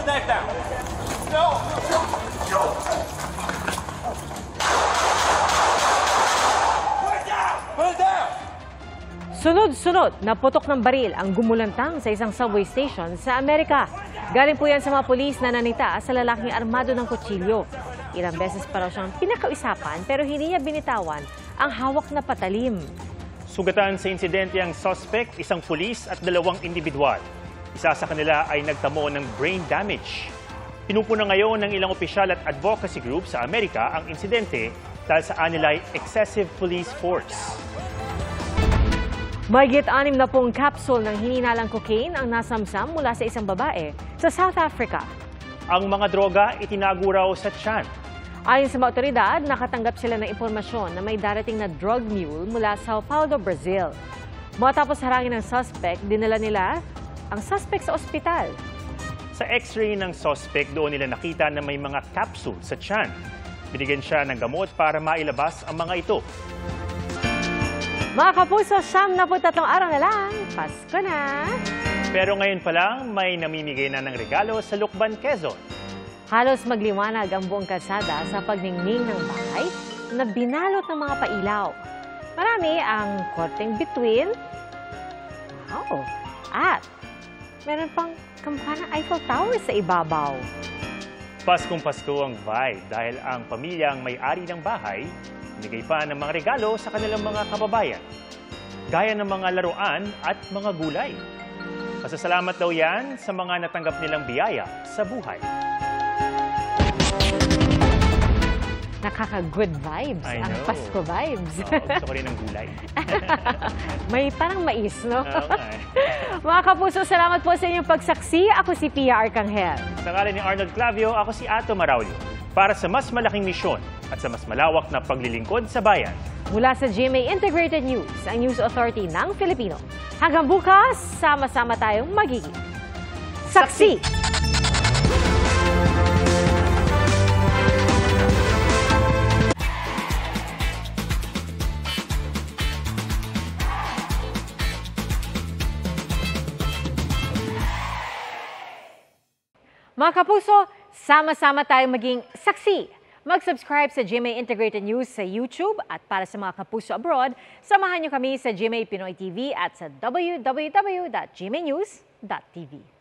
the knife down. No. No. Put it down. Put it down. Sunod-sunod na putok ng baril ang gumulantang sa isang subway station sa Amerika. Galing po yan sa mga pulis na nanita sa lalaking armado ng kutsilyo. Ilang beses pa raw siyang pinakausapan pero hindi niya binitawan ang hawak na patalim. Sugatan sa insidente ang suspect, isang pulis at dalawang individual. Isa sa kanila ay nagtamo ng brain damage. Pinupuna ngayon ng ilang opisyal at advocacy group sa Amerika ang insidente dahil sa anilay excessive police force. Mahigit 60 capsule ng hininalang cocaine ang nasamsam mula sa isang babae sa South Africa. Ang mga droga itinago raw sa tiyan. Ayon sa mga otoridad, nakatanggap sila ng impormasyon na may darating na drug mule mula Sao Paulo, Brazil. Matapos harangin ng suspect, dinala nila ang suspect sa ospital. Sa x-ray ng suspect, doon nila nakita na may mga capsule sa tiyan. Binigyan siya ng gamot para mailabas ang mga ito. Mga kapuso, 73 araw na lang, Pasko na! Pero ngayon pa lang, may namimigay na ng regalo sa Lucban, Quezon. Halos magliwanag ang buong kalsada sa pagningning ng bahay na binalot ng mga pailaw. Marami ang korteng bituin. Wow! At meron pang kampanang Eiffel Tower sa ibabaw. Paskong Pasko ang vibe dahil ang pamilyang may-ari ng bahay binigay pa ng mga regalo sa kanilang mga kababayan. Gaya ng mga laruan at mga gulay. Pasasalamat daw yan sa mga natanggap nilang biyaya sa buhay. Nakaka-good vibes, ang Pasko vibes. Gusto ko rin ng gulay. May parang mais, no? Okay. Mga kapuso, salamat po sa inyong pagsaksi. Ako si Pia Arcangel. Sa ngalan ni Arnold Clavio, ako si Ato Maraulio. Para sa mas malaking misyon at sa mas malawak na paglilingkod sa bayan. Mula sa GMA Integrated News, ang News Authority ng Filipino. Hanggang bukas, sama-sama tayong magiging saksi! Mga kapuso, sama-sama tayong maging saksi. Mag-subscribe sa GMA Integrated News sa YouTube at para sa mga kapuso abroad, samahan niyo kami sa GMA Pinoy TV at sa www.gmanews.tv.